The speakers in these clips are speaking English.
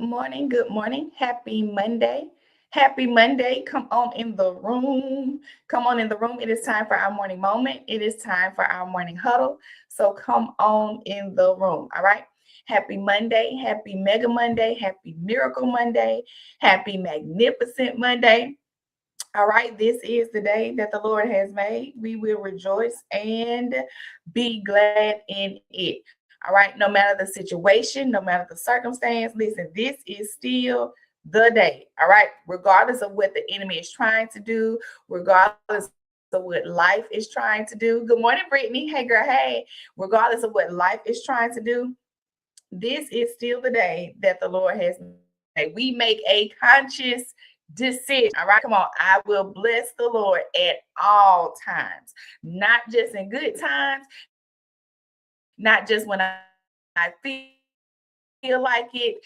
morning. Good morning. Happy Monday. Happy Monday. Come on in the room. Come on in the room. It is time for our morning moment. It is time for our morning huddle. So come on in the room. All right. Happy Monday. Happy Mega Monday. Happy Miracle Monday. Happy Magnificent Monday. All right. This is the day that the Lord has made. We will rejoice and be glad in it. All right. No matter the situation, no matter the circumstance, listen, this is still the day. All right. Regardless of what the enemy is trying to do, regardless of what life is trying to do. Good morning, Brittany. Hey, girl. Hey. Regardless of what life is trying to do, this is still the day that the Lord has made. We make a conscious decision. All right, come on. I will bless the Lord at all times, not just in good times, not just when I feel like it.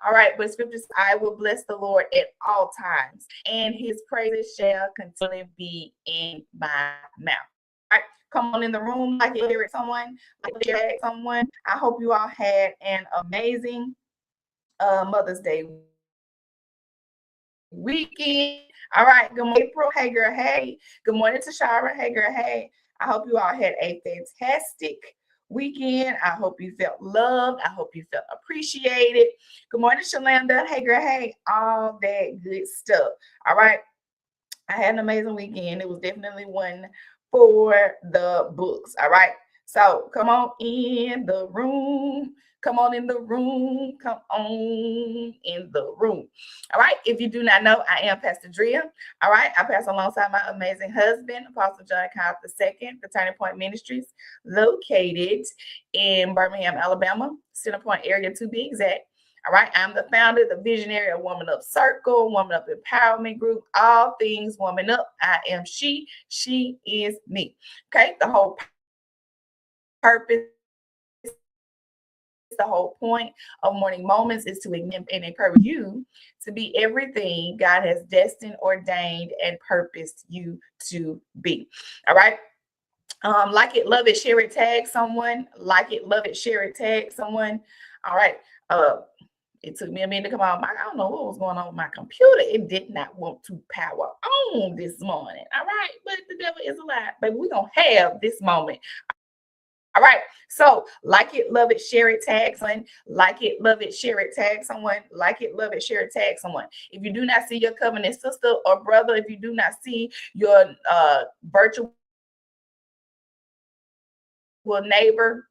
All right, but scriptures, I will bless the Lord at all times, and his praises shall continually be in my mouth. All right, come on in the room like you hear it someone, like you hear it someone. I hope you all had an amazing Mother's Day weekend. All right, good morning, April. Hey, girl. Hey, good morning, Tashara. Hey, girl. Hey, I hope you all had a fantastic weekend. I hope you felt loved. I hope you felt appreciated. Good morning, Shalanda. Hey, girl. Hey, all that good stuff. All right, I had an amazing weekend. It was definitely one for the books. All right. So come on in the room. Come on in the room. Come on in the room. All right. If you do not know, I am Pastor Drea. All right. I pass alongside my amazing husband, Apostle John Cobb II, the Turning Point Ministries, located in Birmingham, Alabama, Center Point area to be exact. All right. I'm the founder, the visionary of Woman Up Circle, Woman Up Empowerment Group, all things Woman Up. I am she. She is me. Okay. The whole purpose, the whole point of Morning Moments is to ignite and encourage you to be everything God has destined, ordained, and purposed you to be. All right. Like it, love it, share it, tag someone. Like it, love it, share it, tag someone. All right. It took me a minute to come out. I don't know what was going on with my computer. It did not want to power on this morning. All right. But the devil is a lie. But we're going to have this moment. All right. So like it, love it, share it, tag someone. Like it, love it, share it, tag someone. Like it, love it, share it, tag someone. If you do not see your covenant sister or brother, if you do not see your virtual neighbor,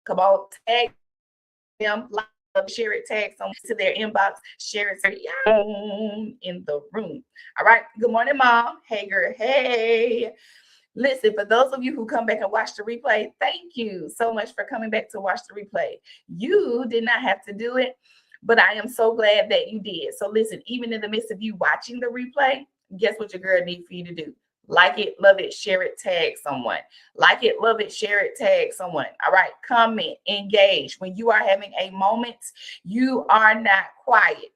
come on, tag them, like, share it, tag someone to their inbox, share it in the room. All right. Good morning, Mom. Hey, girl. Hey. Listen, for those of you who come back and watch the replay, thank you so much for coming back to watch the replay. You did not have to do it, but I am so glad that you did. So listen, even in the midst of you watching the replay, guess what your girl needs for you to do? Like it, love it, share it, tag someone. Like it, love it, share it, tag someone. All right, comment, engage. When you are having a moment, you are not quiet.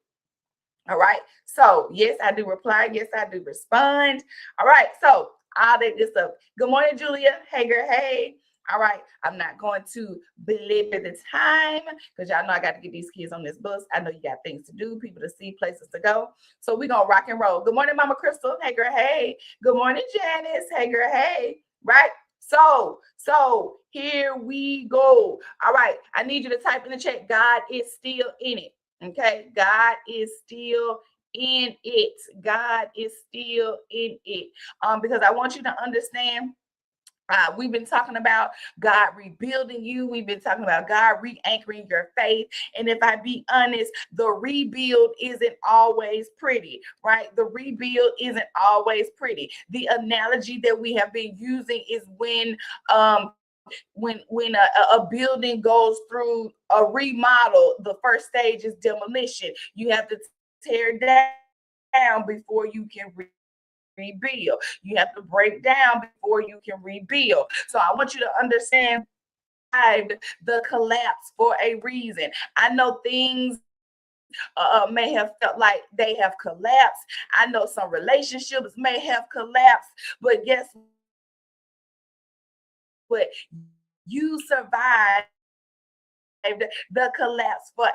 All right. So, yes, I do reply. Yes, I do respond. All right. So, all that good stuff. Good morning, Julia. Hey, girl. Hey. All right. I'm not going to belabor the time because y'all know I got to get these kids on this bus. I know you got things to do, people to see, places to go. So, we're going to rock and roll. Good morning, Mama Crystal. Hey, girl. Hey. Good morning, Janice. Hey, girl. Hey. Right. So here we go. All right. I need you to type in the chat. God is still in it. Okay, God is still in it. God is still in it. Because I want you to understand. We've been talking about God rebuilding you. We've been talking about God re-anchoring your faith. And if I be honest, the rebuild isn't always pretty, right? The rebuild isn't always pretty. The analogy that we have been using is when a building goes through a remodel, the first stage is demolition. You have to tear down before you can rebuild. You have to break down before you can rebuild. So I want you to understand the collapse for a reason. I know things may have felt like they have collapsed. I know some relationships may have collapsed, but guess what? You survived the collapse for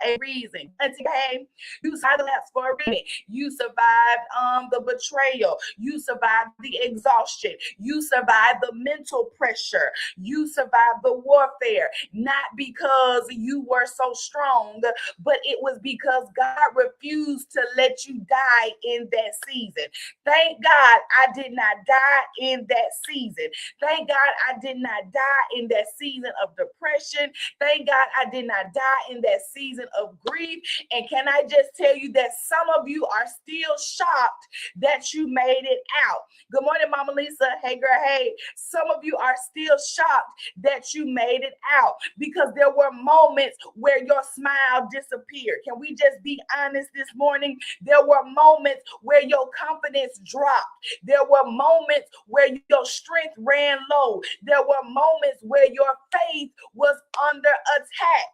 a reason. Hey, you survived the lapse for a reason. You survived the betrayal. You survived the exhaustion. You survived the mental pressure. You survived the warfare. Not because you were so strong, but it was because God refused to let you die in that season. Thank God I did not die in that season. Thank God I did not die in that season of depression. Thank God I did not die in that season of grief. And can I just tell you that some of you are still shocked that you made it out? Good morning, Mama Lisa. Hey, girl. Hey, some of you are still shocked that you made it out because there were moments where your smile disappeared. Can we just be honest this morning? There were moments where your confidence dropped. There were moments where your strength ran low. There were moments where your faith was under attack.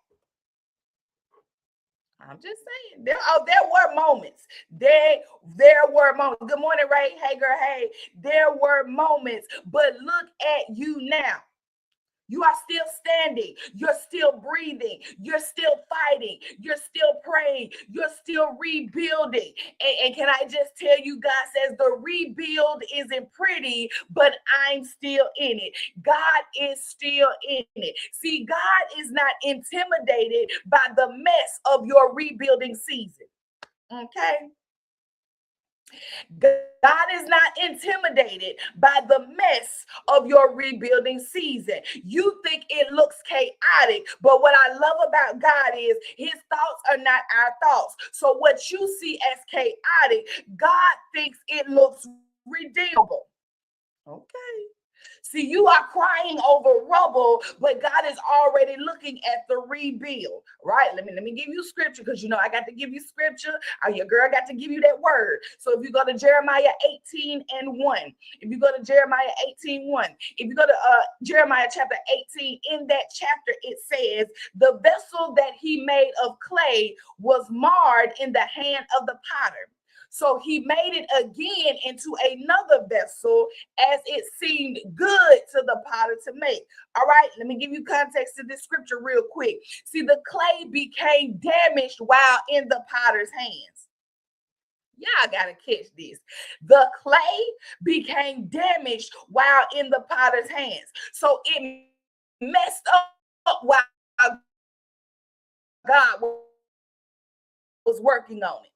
I'm just saying. There were moments. There were moments. Good morning, Ray. Hey, girl. Hey. There were moments. But look at you now. You are still standing. You're still breathing. You're still fighting. You're still praying. You're still rebuilding. And can I just tell you, God says the rebuild isn't pretty, but I'm still in it. God is still in it. See, God is not intimidated by the mess of your rebuilding season. Okay? God is not intimidated by the mess of your rebuilding season. You think it looks chaotic, but what I love about God is his thoughts are not our thoughts. So what you see as chaotic, God thinks it looks redeemable. Okay. See, you are crying over rubble, but God is already looking at the rebuild, right? Let me give you scripture because you know I got to give you scripture. Your girl got to give you that word. So if you go to Jeremiah 18:1, if you go to Jeremiah 18:1, if you go to Jeremiah chapter 18, in that chapter it says, the vessel that he made of clay was marred in the hand of the potter. So he made it again into another vessel as it seemed good to the potter to make. All right, let me give you context to this scripture real quick. See, the clay became damaged while in the potter's hands. Y'all gotta catch this. The clay became damaged while in the potter's hands. So it messed up while God was working on it.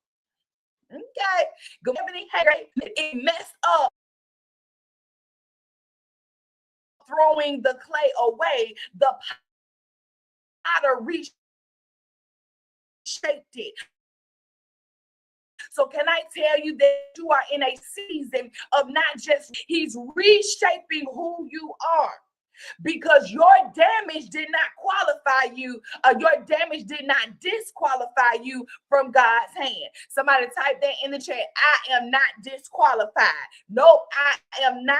Okay. Good morning. It messed up throwing the clay away. The potter reshaped it. So can I tell you that you are in a season of not just, he's reshaping who you are. Because your damage did not qualify you, your damage did not disqualify you from God's hand. Somebody type that in the chat. I am not disqualified. Nope, I am not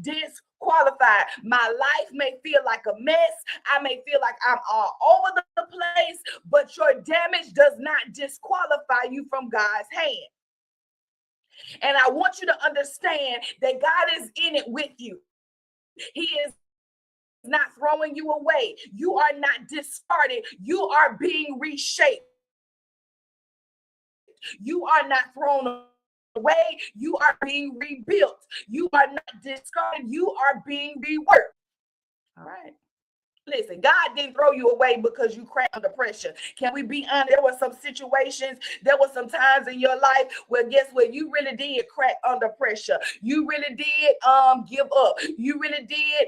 disqualified. My life may feel like a mess. I may feel like I'm all over the place, but your damage does not disqualify you from God's hand. And I want you to understand that God is in it with you. He is not throwing you away. You are not discarded. You are being reshaped. You are not thrown away. You are being rebuilt. You are not discarded. You are being reworked. All right. Listen, God didn't throw you away because you cracked under pressure. Can we be honest? There were some situations, there were some times in your life where guess what? You really did crack under pressure. You really did give up. You really did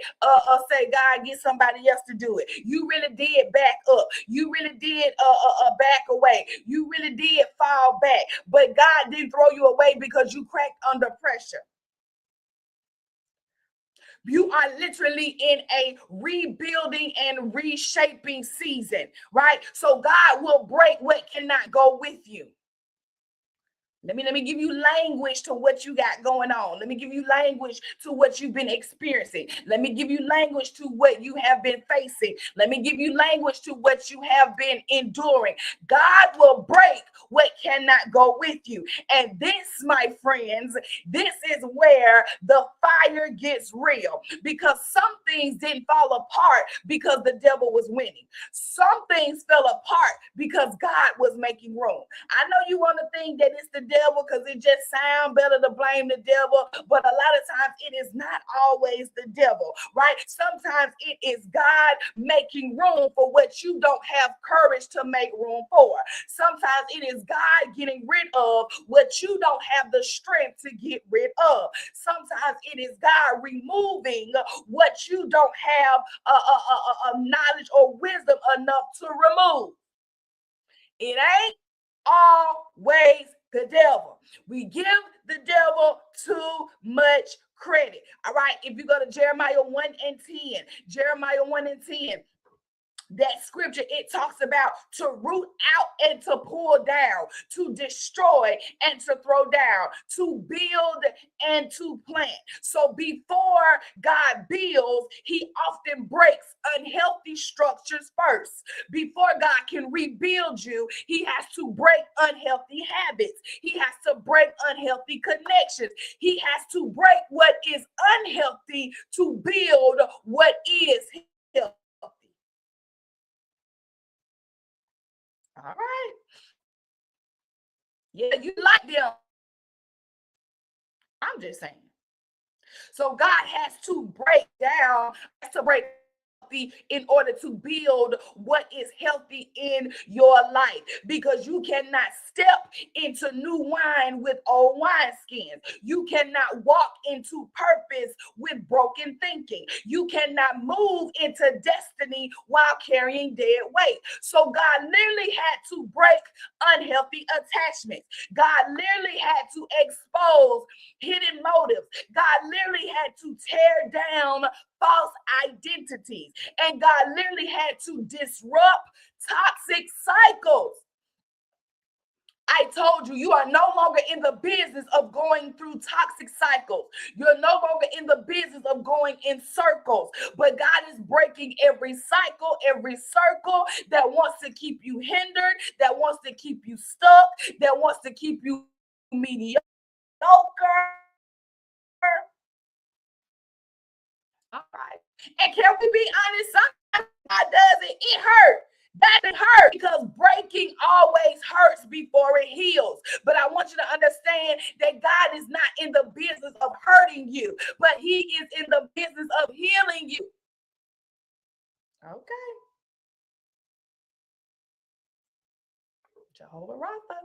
say, God, get somebody else to do it. You really did back up. You really did back away. You really did fall back. But God didn't throw you away because you cracked under pressure. You are literally in a rebuilding and reshaping season, right? So God will break what cannot go with you. Let me give you language to what you got going on. Let me give you language to what you've been experiencing. Let me give you language to what you have been facing. Let me give you language to what you have been enduring. God will break what cannot go with you. And this, my friends, this is where the fire gets real, because some things didn't fall apart because the devil was winning. Some things fell apart because God was making room. I know you want to think that it's the devil because it just sounds better to blame the devil, but a lot of times it is not always the devil, right? Sometimes it is God making room for what you don't have courage to make room for. Sometimes it is God getting rid of what you don't have the strength to get rid of. Sometimes it is God removing what you don't have knowledge or wisdom enough to remove. It ain't always the devil. We give the devil too much credit. All right. If you go to Jeremiah 1 and 10, Jeremiah 1 and 10, that scripture, it talks about to root out and to pull down, to destroy and to throw down, to build and to plant. So before God builds, he often breaks unhealthy structures first. Before God can rebuild you, he has to break unhealthy habits. He has to break unhealthy connections. He has to break what is unhealthy to build what is healthy. All right. Yeah, you like them. I'm just saying. So God has to break down, has to break in order to build what is healthy in your life, because you cannot step into new wine with old wineskins. You cannot walk into purpose with broken thinking. You cannot move into destiny while carrying dead weight. So God literally had to break unhealthy attachments. God literally had to expose hidden motives. God literally had to tear down false identities. And God literally had to disrupt toxic cycles. I told you, you are no longer in the business of going through toxic cycles. You're no longer in the business of going in circles. But God is breaking every cycle, every circle that wants to keep you hindered, that wants to keep you stuck, that wants to keep you mediocre. All right. And can we be honest? Sometimes God does it. It hurt. That hurt because breaking always hurts before it heals. But I want you to understand that God is not in the business of hurting you, but he is in the business of healing you. Okay. Jehovah Rapha.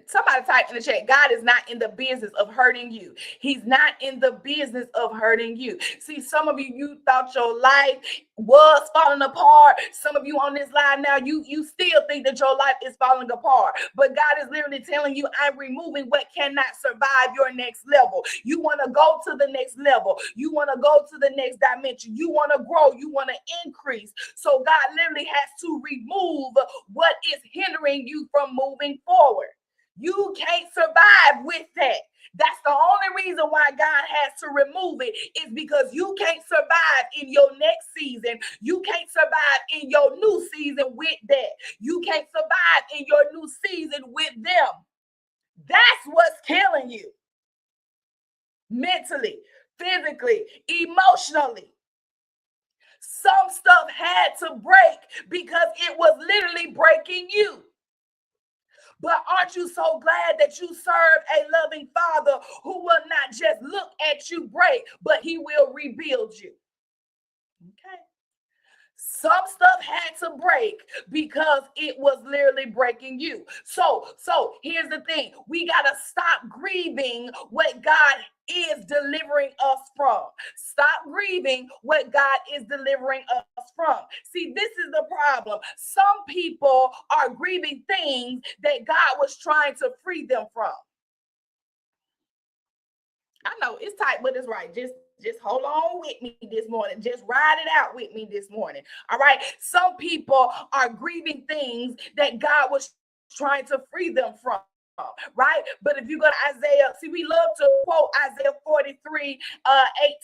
Somebody type in the chat, God is not in the business of hurting you. He's not in the business of hurting you. See, some of you thought your life was falling apart. Some of you on this line now, you still think that your life is falling apart. But God is literally telling you, I'm removing what cannot survive your next level. You want to go to the next level. You want to go to the next dimension. You want to grow. You want to increase. So God literally has to remove what is hindering you from moving forward. You can't survive with that. That's the only reason why God has to remove it, is because you can't survive in your next season. You can't survive in your new season with that. You can't survive in your new season with them. That's what's killing you. Mentally, physically, emotionally. Some stuff had to break because it was literally breaking you. But aren't you so glad that you serve a loving Father who will not just look at you break, but he will rebuild you? Okay. Some stuff had to break because it was literally breaking you. So here's the thing. We got to stop grieving what God is delivering us from. Stop grieving what God is delivering us from. See, this is the problem. Some people are grieving things that God was trying to free them from. I know it's tight, but it's right. Just hold on with me this morning. Just ride it out with me this morning. All right. Some people are grieving things that God was trying to free them from. right? But if you go to Isaiah, see, we love to quote Isaiah 43,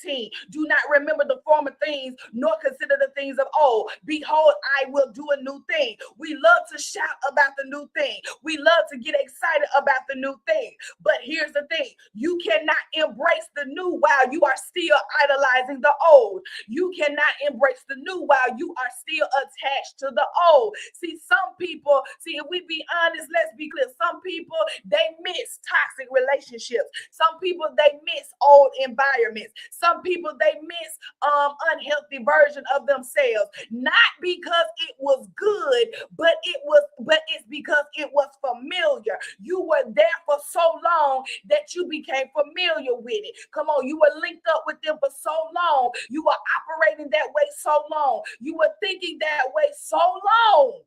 18. Do not remember the former things, nor consider the things of old. Behold, I will do a new thing. We love to shout about the new thing. We love to get excited about the new thing. But here's the thing: you cannot embrace the new while you are still idolizing the old. You cannot embrace the new while you are still attached to the old. See, some people, see, if we be honest, let's be clear, some people, they miss toxic relationships. Some people, they miss old environments. Some people, they miss unhealthy version of themselves. Not because it was good, but it's because it was familiar. You were there for so long that you became familiar with it. Come on, you were linked up with them for so long. You were operating that way so long. You were thinking that way so long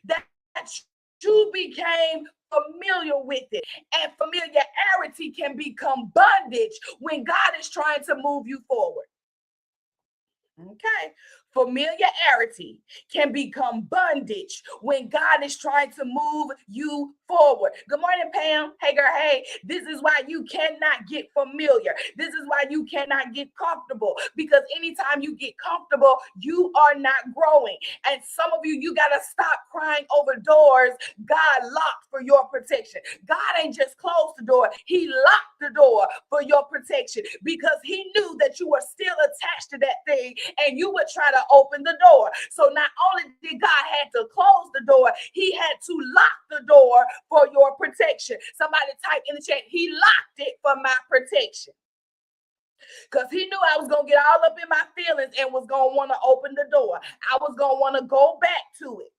that you became familiar with it. And familiarity can become bondage when God is trying to move you forward. Okay. Familiarity can become bondage when God is trying to move you forward. Good morning, Pam. Hey, girl. Hey, this is why you cannot get familiar. This is why you cannot get comfortable, because anytime you get comfortable, you are not growing. And some of you, you got to stop crying over doors God locked for your protection. God ain't just closed the door. He locked the door for your protection because he knew that you were still attached to that thing and you would try to open the door. So not only did God had to close the door, he had to lock the door for your protection. Somebody type in the chat, he locked it for my protection. Because he knew I was going to get all up in my feelings and was going to want to open the door. I was going to want to go back to it.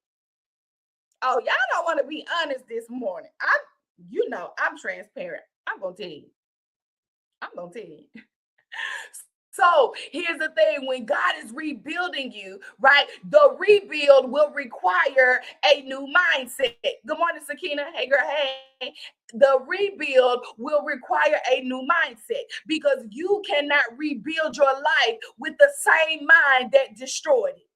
Oh, y'all don't want to be honest this morning. I'm transparent. I'm going to tell you. So here's the thing: when God is rebuilding you, right, the rebuild will require a new mindset. Good morning, Sakina. Hey, girl. Hey. The rebuild will require a new mindset because you cannot rebuild your life with the same mind that destroyed it.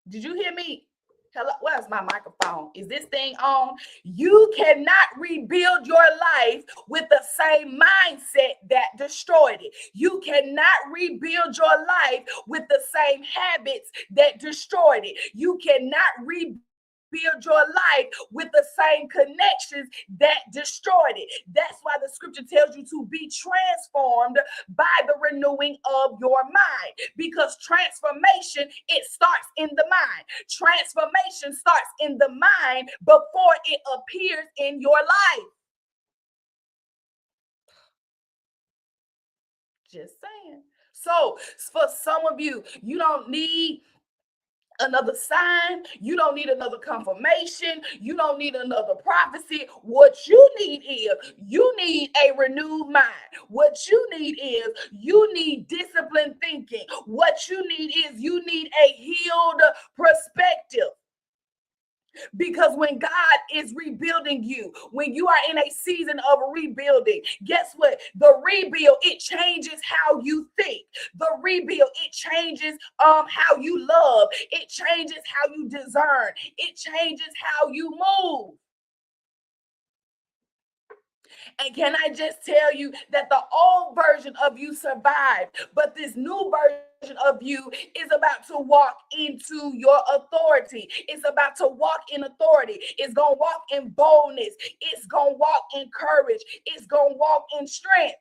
Did you hear me? Hello, where's my microphone? Is this thing on? You cannot rebuild your life with the same mindset that destroyed it. You cannot rebuild your life with the same habits that destroyed it. You cannot rebuild your life with the same connections that destroyed it. That's why the scripture tells you to be transformed by the renewing of your mind, because transformation, it starts in the mind. Transformation starts in the mind before it appears in your life. Just saying. So for some of you, you don't need another sign, you don't need another confirmation, you don't need another prophecy. What you need is you need a renewed mind. What you need is you need disciplined thinking. What you need is you need a healed perspective. Because when God is rebuilding you, when you are in a season of rebuilding, guess what? The rebuild, it changes how you think. The rebuild, it changes how you love. It changes how you discern. It changes how you move. And can I just tell you that the old version of you survived, but this new version of you is about to walk into your authority. It's about to walk in authority. It's going to walk in boldness. It's going to walk in courage. It's going to walk in strength.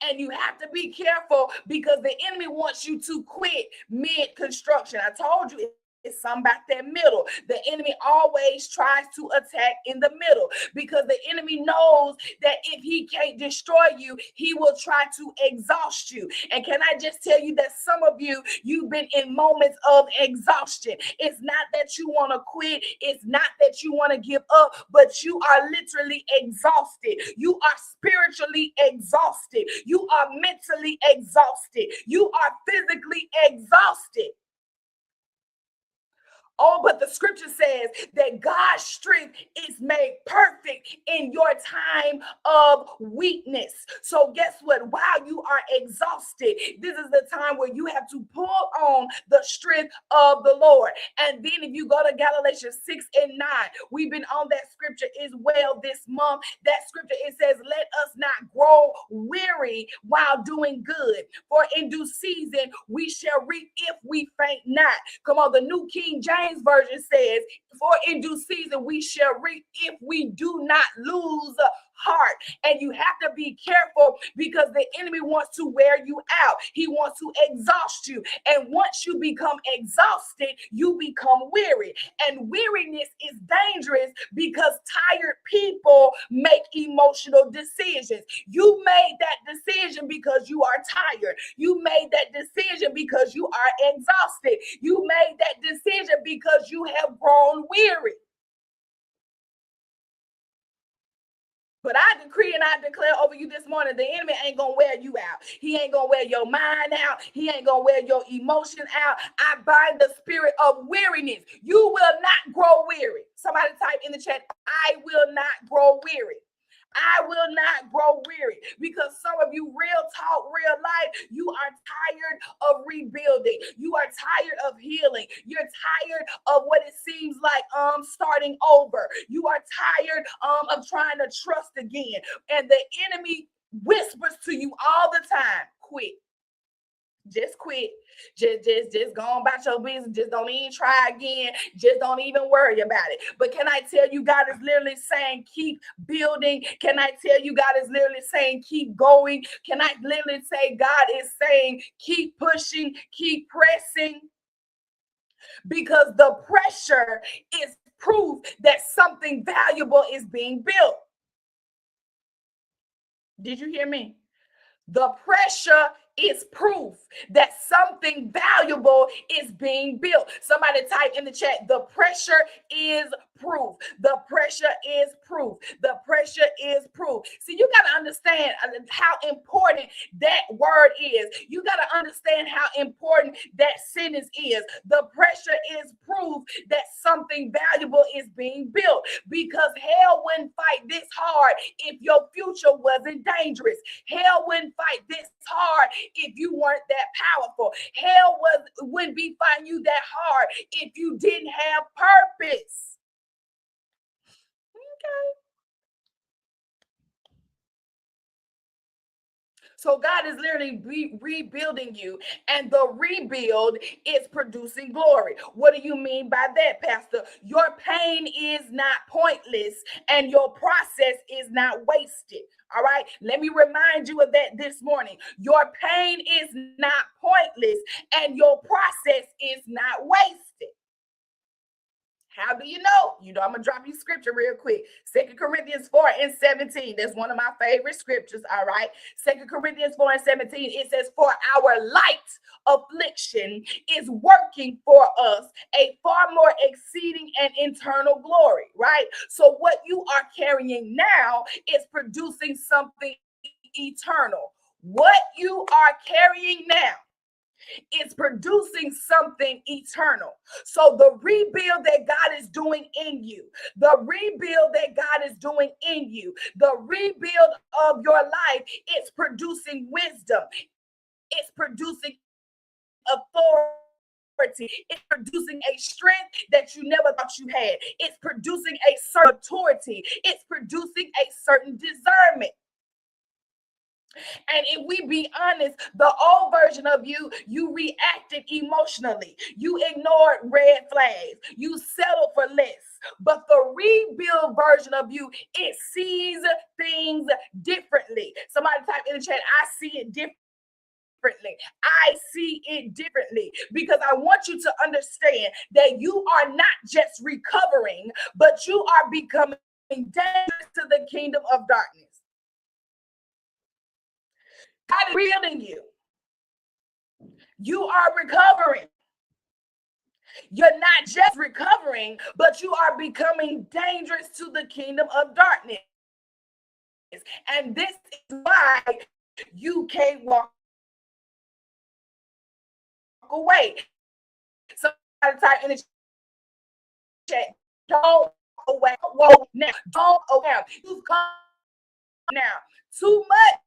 And you have to be careful because the enemy wants you to quit mid-construction. I told you it's something about that middle. The enemy always tries to attack in the middle because the enemy knows that if he can't destroy you, he will try to exhaust you. And can I just tell you that some of you, you've been in moments of exhaustion. It's not that you want to quit. It's not that you want to give up, but you are literally exhausted. You are spiritually exhausted. You are mentally exhausted. You are physically exhausted. Oh, but the scripture says that God's strength is made perfect in your time of weakness. So guess what? While you are exhausted, this is the time where you have to pull on the strength of the Lord. And then if you go to Galatians 6 and 9, we've been on that scripture as well this month. That scripture, it says, let us not grow weary while doing good, for in due season we shall reap if we faint not. Come on, the New King James Version says, for in due season we shall reap if we do not lose heart. And you have to be careful because the enemy wants to wear you out. He wants to exhaust you. And once you become exhausted, you become weary. And weariness is dangerous because tired people make emotional decisions. You made that decision because you are tired. You made that decision because you are exhausted. You made that decision because you have grown weary. But I decree and I declare over you this morning, the enemy ain't going to wear you out. He ain't going to wear your mind out. He ain't going to wear your emotion out. I bind the spirit of weariness. You will not grow weary. Somebody type in the chat, I will not grow weary. I will not grow weary, because some of you, real talk, real life, you are tired of rebuilding. You are tired of healing. You're tired of what it seems like starting over. You are tired of trying to trust again. And the enemy whispers to you all the time, quit. Just quit. Just go on about your business. Just don't even try again. Just don't even worry about it. But can I tell you, God is literally saying, keep building. Can I tell you, God is literally saying, keep going. Can I literally say, God is saying, keep pushing, keep pressing? Because the pressure is proof that something valuable is being built. Did you hear me? The pressure is proof that something valuable is being built. Somebody type in the chat, the pressure is proof. The pressure is proof. The pressure is proof. See, you got to understand how important that word is. You got to understand how important that sentence is. The pressure is proof that something valuable is being built, because hell wouldn't fight this hard if your future wasn't dangerous. Hell wouldn't fight this hard if you weren't that powerful. Hell wouldn't be fighting you that hard if you didn't have purpose. Okay. So God is literally rebuilding you, and the rebuild is producing glory. What do you mean by that, Pastor? Your pain is not pointless, and your process is not wasted. All right, let me remind you of that this morning. Your pain is not pointless, and your process is not wasted. How do you know? You know, I'm going to drop you scripture real quick. 2 Corinthians 4 and 17. That's one of my favorite scriptures, all right? 2 Corinthians 4 and 17, it says, for our light affliction is working for us a far more exceeding and eternal glory, right? So what you are carrying now is producing something eternal. What you are carrying now is producing something eternal. So the rebuild that God is doing in you, the rebuild that God is doing in you, the rebuild of your life, it's producing wisdom. It's producing authority. It's producing a strength that you never thought you had. It's producing a certain authority. It's producing a certain discernment. And if we be honest, the old version of you, you reacted emotionally. You ignored red flags. You settled for less. But the rebuild version of you, it sees things differently. Somebody type in the chat, I see it differently. I see it differently, because I want you to understand that you are not just recovering, but you are becoming dangerous to the kingdom of darkness. God is rebuilding you. You are recovering. You're not just recovering, but you are becoming dangerous to the kingdom of darkness. And this is why you can't walk away. Somebody type in the chat. Don't away. Whoa, now don't away. You've come now. Too much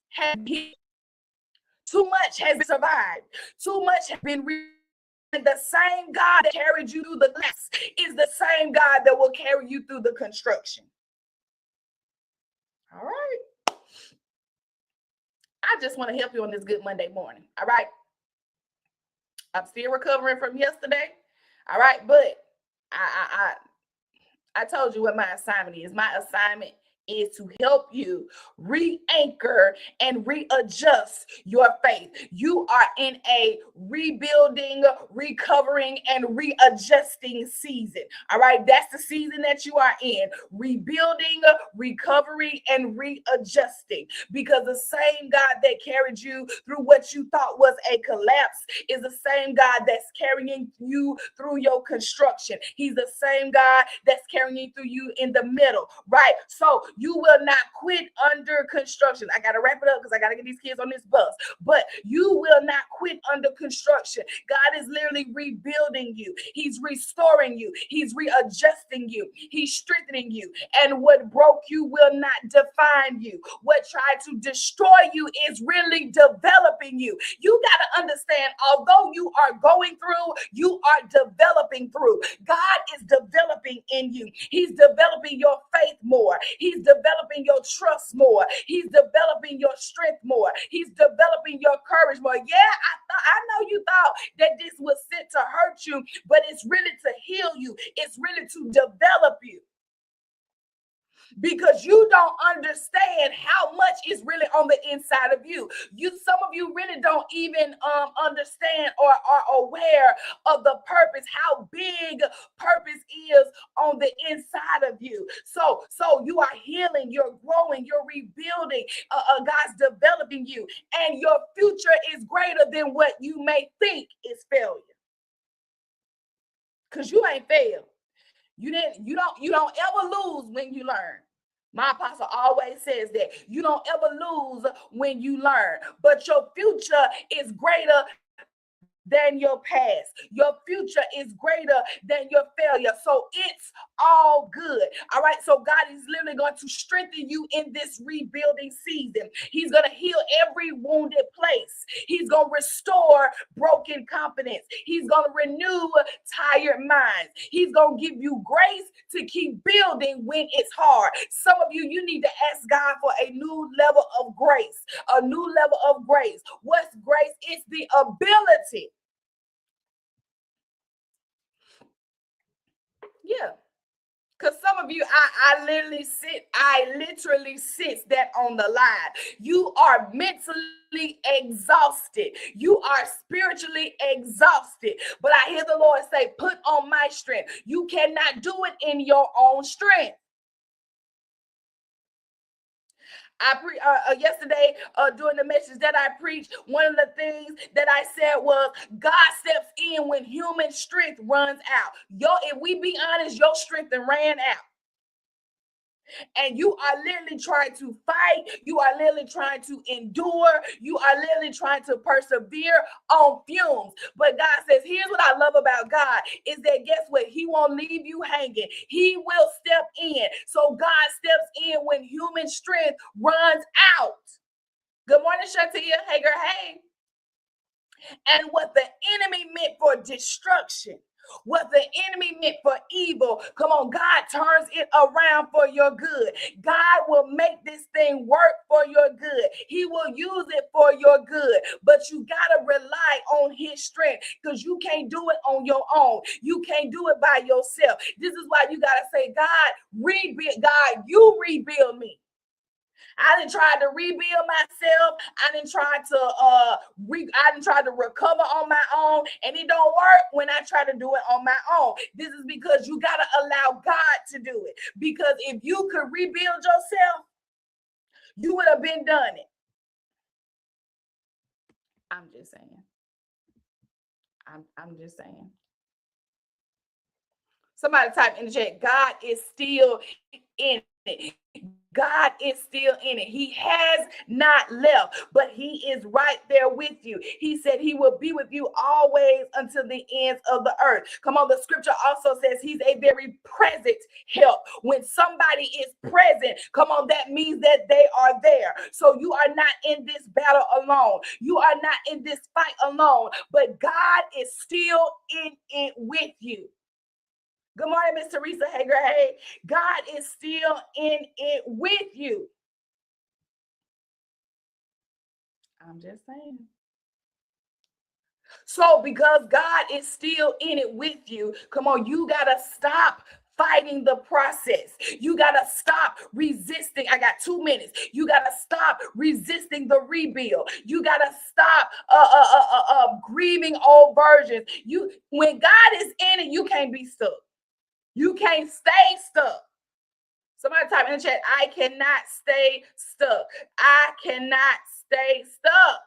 has been, too much has been survived. Too much has been and the same God that carried you through the glass is the same God that will carry you through the construction. All right. I just want to help you on this good Monday morning. All right. I'm still recovering from yesterday. All right, but I told you what my assignment is. My assignment is to help you re-anchor and readjust your faith. You are in a rebuilding, recovering, and readjusting season. All right, that's the season that you are in. Rebuilding, recovering, and readjusting. Because the same God that carried you through what you thought was a collapse is the same God that's carrying you through your construction. He's the same God that's carrying through you in the middle, right? So you will not quit under construction. I got to wrap it up because I got to get these kids on this bus. But you will not quit under construction. God is literally rebuilding you. He's restoring you. He's readjusting you. He's strengthening you. And what broke you will not define you. What tried to destroy you is really developing you. You got to understand, although you are going through, you are developing through. God is developing in you. He's developing your faith more. He's developing your trust more. He's developing your strength more. He's developing your courage more. Yeah, I know you thought that this was sent to hurt you, but it's really to heal you. It's really to develop you. Because you don't understand how much is really on the inside of you. Some of you really don't even understand or are aware of the purpose, how big purpose is on the inside of you. So you are healing, you're growing, you're rebuilding. God's developing you, and your future is greater than what you may think is failure. Because you ain't failed. You don't ever lose when you learn. My apostle always says that you don't ever lose when you learn, but your future is greater than your past. Your future is greater than your failure. So it's all good. All right. So God is literally going to strengthen you in this rebuilding season. He's going to heal every wounded place. He's going to restore broken confidence. He's going to renew tired minds. He's going to give you grace to keep building when it's hard. Some of you, you need to ask God for a new level of grace, a new level of grace. What's grace? It's the ability. Yeah. Because some of you, I literally sit that on the line. You are mentally exhausted. You are spiritually exhausted. But I hear the Lord say, put on my strength. You cannot do it in your own strength. Yesterday during the message that I preached, one of the things that I said was God steps in when human strength runs out. If we be honest, your strength ran out. And you are literally trying to fight. You are literally trying to endure. You are literally trying to persevere on fumes. But God says, here's what I love about God is that guess what? He won't leave you hanging. He will step in. So God steps in when human strength runs out. Good morning, Shantia. Hey, girl, hey. And what the enemy meant for destruction, what the enemy meant for evil, come on, God turns it around for your good. God will make this thing work for your good. He will use it for your good, but you got to rely on his strength because you can't do it on your own. You can't do it by yourself. This is why you got to say, God, rebuild. God, you rebuild me. I didn't try to rebuild myself. I didn't try to recover on my own, and it don't work when I try to do it on my own. This is because you got to allow God to do it. Because if you could rebuild yourself, you would have been done it. I'm just saying. I'm just saying. Somebody type in the chat, God is still in it. God is still in it. He has not left, but he is right there with you. He said he will be with you always until the ends of the earth. Come on, the scripture also says he's a very present help. When somebody is present, come on, that means that they are there. So you are not in this battle alone. You are not in this fight alone, but God is still in it with you. Good morning, Miss Teresa Hager. Hey, God is still in it with you. I'm just saying. So because God is still in it with you, come on, you got to stop fighting the process. You got to stop resisting. I got 2 minutes. You got to stop resisting the rebuild. You got to stop grieving old versions. When God is in it, you can't be stuck. You can't stay stuck. Somebody type in the chat, I cannot stay stuck. I cannot stay stuck.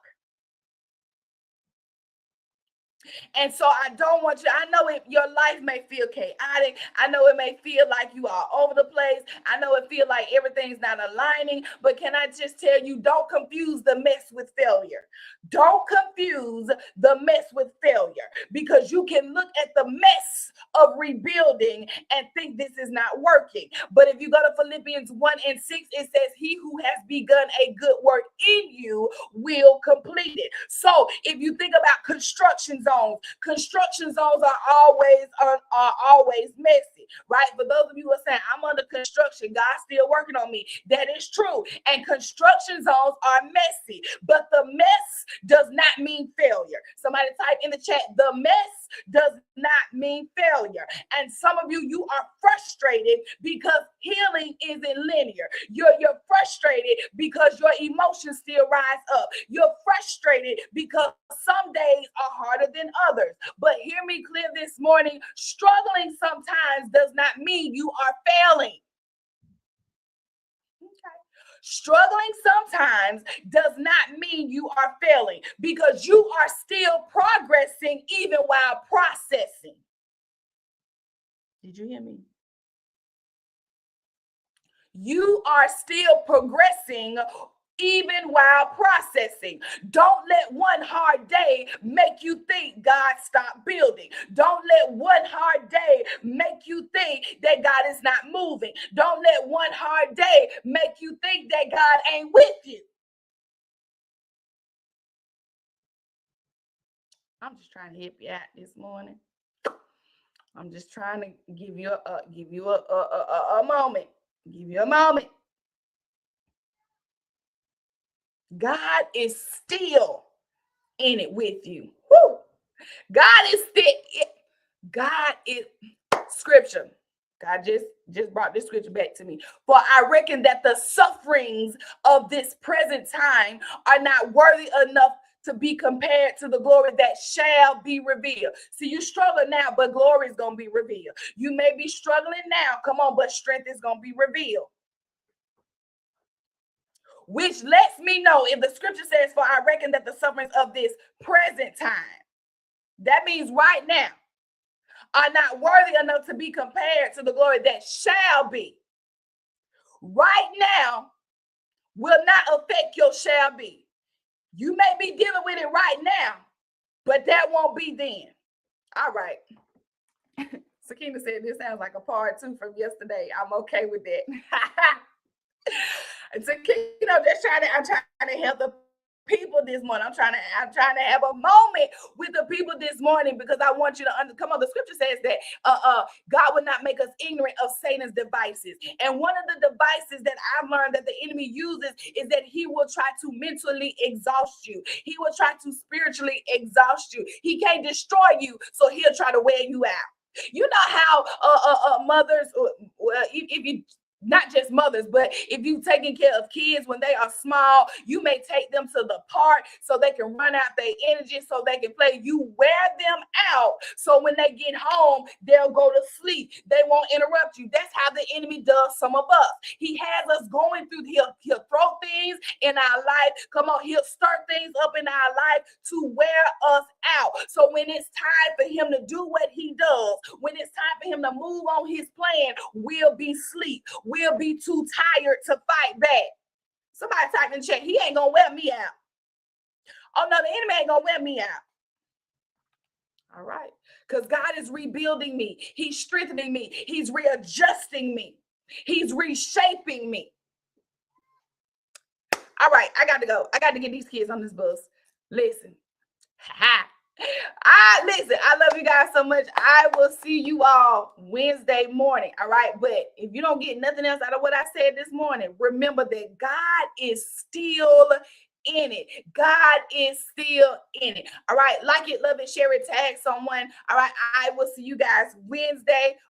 And so I don't want you, I know your life may feel chaotic. I know it may feel like you are all over the place. I know it feel like everything's not aligning, but can I just tell you, don't confuse the mess with failure. Don't confuse the mess with failure, because you can look at the mess of rebuilding and think this is not working. But if you go to Philippians 1:6, it says, he who has begun a good work in you will complete it. So if you think about construction zones are always messy, right? For those of you who are saying, I'm under construction, God's still working on me, that is true. And construction zones are messy, but the mess does not mean failure. Somebody type in the chat, the mess does not mean failure. And some of you are frustrated because healing isn't linear. You're frustrated because your emotions still rise up. You're frustrated because some days are harder than others. But hear me clear this morning, struggling sometimes does not mean you are failing. Struggling sometimes does not mean you are failing, because you are still progressing even while processing. Did you hear me? You are still progressing even while processing. Don't let one hard day make you think God stopped building. Don't let one hard day make you think that God is not moving. Don't let one hard day make you think that God ain't with you. I'm just trying to help you out this morning. I'm just trying to give you a moment. Give you a moment. God is still in it with you. Woo! God is scripture. God just brought this scripture back to me. For I reckon that the sufferings of this present time are not worthy enough to be compared to the glory that shall be revealed. See, you struggle now, but glory is going to be revealed. You may be struggling now, come on, but strength is going to be revealed. Which lets me know, if the scripture says, for I reckon that the sufferings of this present time, that means right now, are not worthy enough to be compared to the glory that shall be. Right now will not affect your shall be. You may be dealing with it right now, but that won't be then. All right. Sakina said this sounds like a part 2 from yesterday. I'm okay with that. And Sakina, I'm trying to help the people this morning. I'm trying to have a moment with the people this morning, because I want you to come on. The scripture says that God will not make us ignorant of Satan's devices. And one of the devices that I've learned that the enemy uses is that he will try to mentally exhaust you. He will try to spiritually exhaust you. He can't destroy you, so he'll try to wear you out. You know how mothers, if you, not just mothers, but if you're taking care of kids when they are small, you may take them to the park so they can run out their energy, so they can play. You wear them out, so when they get home, they'll go to sleep. They won't interrupt you. That's how the enemy does some of us. He has us going through, he'll throw things in our life. Come on, he'll stir things up in our life to wear us out. So when it's time for him to do what he does, when it's time for him to move on his plan, we'll be asleep. will be too tired to fight back. Somebody type in the chat, he ain't gonna wear me out. Oh no, the enemy ain't gonna wear me out. All right, because God is rebuilding me. He's strengthening me. He's readjusting me. He's reshaping me. All right, I got to go. I got to get these kids on this bus. Listen. Listen, I love you guys so much. I will see you all Wednesday morning. All right. But if you don't get nothing else out of what I said this morning, remember that God is still in it. God is still in it. All right. Like it, love it, share it, tag someone. All right. I will see you guys Wednesday